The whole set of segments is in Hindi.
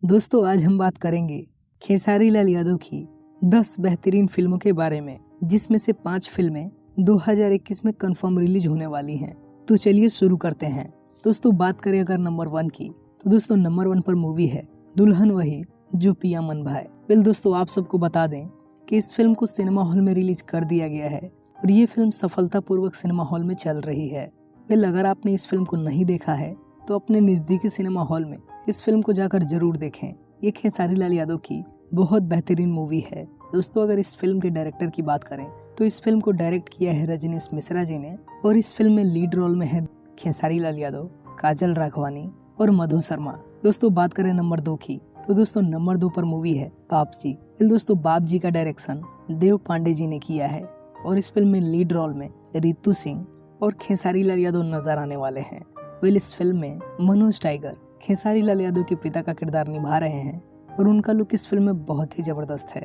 दोस्तों आज हम बात करेंगे खेसारी लाल यादव की 10 बेहतरीन फिल्मों के बारे में, जिसमें से 5 फिल्में 2021 में कंफर्म रिलीज होने वाली हैं। तो चलिए शुरू करते हैं। दोस्तों बात करें अगर नंबर 1 की, तो दोस्तों नंबर 1 पर मूवी है दुल्हन वही जो पिया मन भाए। वेल दोस्तों आप सबको बता दें कि इस फिल्म को सिनेमा हॉल में रिलीज कर दिया गया है और ये फिल्म सफलतापूर्वक सिनेमा हॉल में चल रही है। वेल अगर आपने इस फिल्म को नहीं देखा है तो अपने नजदीकी सिनेमा हॉल में इस फिल्म को जाकर जरूर देखें। ये खेसारी लाल यादव की बहुत बेहतरीन मूवी है। दोस्तों अगर इस फिल्म के डायरेक्टर की बात करें तो इस फिल्म को डायरेक्ट किया है रजनीश मिश्रा जी ने और इस फिल्म में लीड रोल में है खेसारी लाल यादव, काजल राघवानी और मधु शर्मा। दोस्तों बात करें नंबर 2 की, तो दोस्तों नंबर 2 पर मूवी है बाप जी। दोस्तों बाप जी का डायरेक्शन देव पांडे जी ने किया है और इस फिल्म में लीड रोल में रितु सिंह और खेसारी लाल यादव नजर आने वाले हैं। वेल इस फिल्म में मनोज टाइगर खेसारी लाल यादव के पिता का किरदार निभा रहे हैं और उनका लुक इस फिल्म में बहुत ही जबरदस्त है।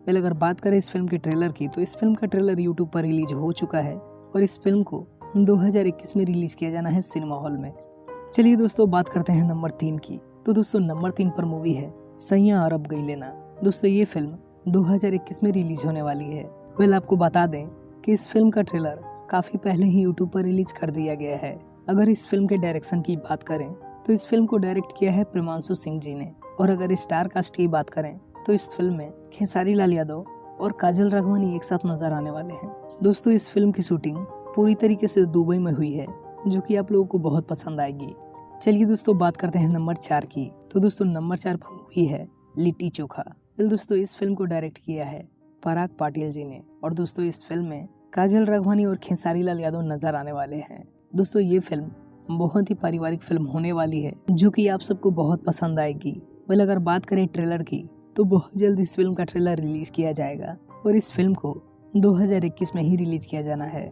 वेल अगर बात करें इस फिल्म के ट्रेलर की, तो इस फिल्म का ट्रेलर यूट्यूब पर रिलीज हो चुका है और इस फिल्म को 2021 में रिलीज किया जाना है सिनेमा हॉल में। चलिए दोस्तों बात करते हैं नंबर 3 की, तो दोस्तों नंबर 3 पर मूवी है सैया अरब गई लेना। दोस्तों ये फिल्म 2021 में रिलीज होने वाली है। वेल आपको बता दें कि इस फिल्म का ट्रेलर काफी पहले ही यूट्यूब पर रिलीज कर दिया गया है। अगर इस फिल्म के डायरेक्शन की बात करें तो इस फिल्म को डायरेक्ट किया है प्रेमांशु सिंह जी ने और अगर स्टार कास्ट की बात करें तो इस फिल्म में खेसारी लाल यादव और काजल राघवानी एक साथ नजर आने वाले हैं। दोस्तों इस फिल्म की शूटिंग पूरी तरीके से दुबई में हुई है, जो कि आप लोगों को बहुत पसंद आएगी। चलिए दोस्तों बात करते हैं नंबर 4 की, तो दोस्तों नंबर 4 पर मूवी है लिट्टी चोखा। दोस्तों इस फिल्म को डायरेक्ट किया है पराग पाटिल जी ने और दोस्तों इस फिल्म में काजल राघवानी और खेसारी लाल यादव नजर आने वाले हैं। दोस्तों ये फिल्म बहुत ही पारिवारिक फिल्म होने वाली है, जो कि आप सबको बहुत पसंद आएगी। वेल अगर बात करें ट्रेलर की, तो बहुत जल्द इस फिल्म का ट्रेलर रिलीज किया जाएगा और इस फिल्म को 2021 में ही रिलीज किया जाना है।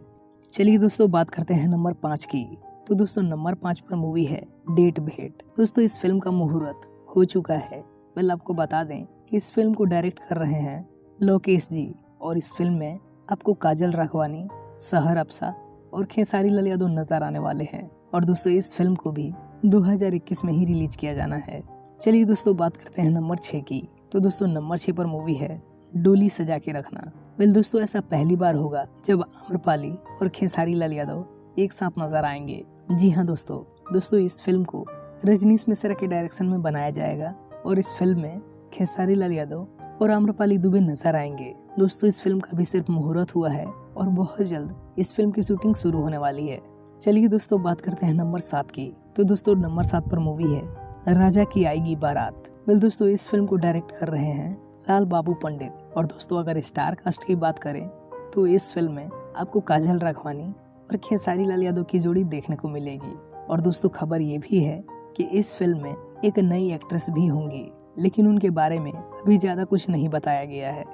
चलिए दोस्तों बात करते हैं नंबर 5 की, तो दोस्तों नंबर 5 पर मूवी है डेट भेंट। दोस्तों इस फिल्म का मुहूर्त हो चुका है। वेल आपको बता दें कि इस फिल्म को डायरेक्ट कर रहे हैं लोकेश जी और इस फिल्म में आपको काजल राघवानी, सहर अफसा और खेसारी लाल यादव नजर आने वाले हैं और दोस्तों इस फिल्म को भी 2021 में ही रिलीज किया जाना है। चलिए दोस्तों बात करते हैं नंबर 6 की, तो दोस्तों नंबर 6 पर मूवी है डोली सजा के रखना। वेल दोस्तों ऐसा पहली बार होगा जब आम्रपाली और खेसारी लाल यादव एक साथ नजर आएंगे। जी हाँ दोस्तों इस फिल्म को रजनीश मिश्रा के डायरेक्शन में बनाया जाएगा और इस फिल्म में खेसारी लाल यादव और आम्रपाली दुबे नजर आएंगे। दोस्तों इस फिल्म का भी सिर्फ मुहूर्त हुआ है और बहुत जल्द इस फिल्म की शूटिंग शुरू होने वाली है। चलिए दोस्तों बात करते हैं नंबर 7 की, तो दोस्तों नंबर 7 पर मूवी है राजा की आएगी बारात। वेल दोस्तों इस फिल्म को डायरेक्ट कर रहे हैं लाल बाबू पंडित और दोस्तों अगर स्टार कास्ट की बात करें तो इस फिल्म में आपको काजल राघवानी और खेसारी लाल यादव की जोड़ी देखने को मिलेगी और दोस्तों खबर ये भी है कि इस फिल्म में एक नई एक्ट्रेस भी होंगी, लेकिन उनके बारे में अभी ज्यादा कुछ नहीं बताया गया है।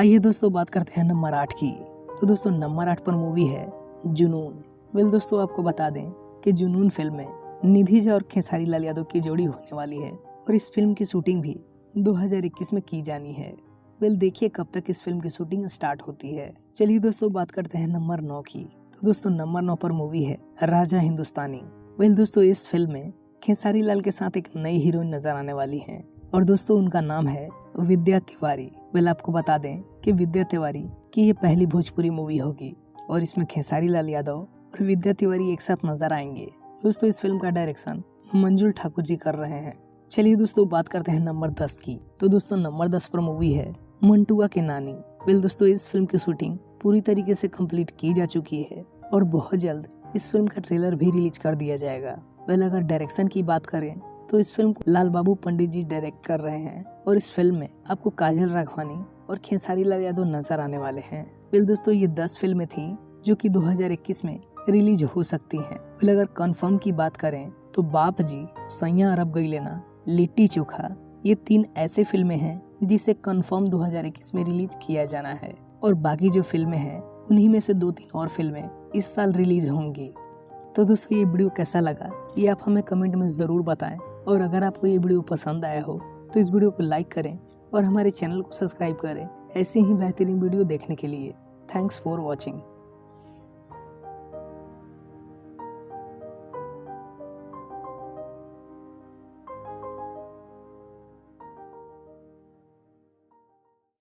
आइए दोस्तों बात करते हैं नंबर 8 की, तो दोस्तों नंबर 8 पर मूवी है जुनून। वेल दोस्तों आपको बता दें कि जुनून फिल्म में निधि झा और खेसारी लाल यादव की जोड़ी होने वाली है और इस फिल्म की शूटिंग भी 2021 में की जानी है। वेल देखिए कब तक इस फिल्म की शूटिंग स्टार्ट होती है। चलिए दोस्तों बात करते हैं नंबर 9 की, तो दोस्तों नंबर 9 पर मूवी है राजा हिंदुस्तानी। वेल दोस्तों इस फिल्म में खेसारी लाल के साथ एक नई हीरोइन नजर आने वाली है और दोस्तों उनका नाम है विद्या तिवारी। वेल आपको बता दें कि विद्या तिवारी की ये पहली भोजपुरी मूवी होगी और इसमें खेसारी लाल यादव और विद्या तिवारी एक साथ नजर आएंगे। दोस्तों इस फिल्म का डायरेक्शन मंजुल ठाकुर जी कर रहे हैं। चलिए दोस्तों बात करते हैं नंबर 10 की, तो दोस्तों नंबर 10 पर मूवी है मंटुआ के नानी। वेल दोस्तों इस फिल्म की शूटिंग पूरी तरीके से कंप्लीट की जा चुकी है और बहुत जल्द इस फिल्म का ट्रेलर भी रिलीज कर दिया जाएगा। वेल अगर डायरेक्शन की बात करें तो इस फिल्म को लाल बाबू पंडित जी डायरेक्ट कर रहे हैं और इस फिल्म में आपको काजल राघवानी और खेसारी लाल यादव नजर आने वाले हैं। वेल दोस्तों ये 10 फिल्में थी जो कि 2021 में रिलीज हो सकती हैं। वेल अगर कंफर्म की बात करें तो बाप जी, सैया अरब गई लेना, लिट्टी चोखा, ये 3 ऐसे फिल्में हैं जिसे कंफर्म 2021 में रिलीज किया जाना है और बाकी जो फिल्में हैं उन्हीं में से 2-3 और फिल्में इस साल रिलीज होंगी। तो दोस्तों ये वीडियो कैसा लगा ये आप हमें कमेंट में जरूर बताएं और अगर आपको ये वीडियो पसंद आया हो तो इस वीडियो को लाइक करें और हमारे चैनल को सब्सक्राइब करें ऐसे ही बेहतरीन वीडियो देखने के लिए। Thanks for watching.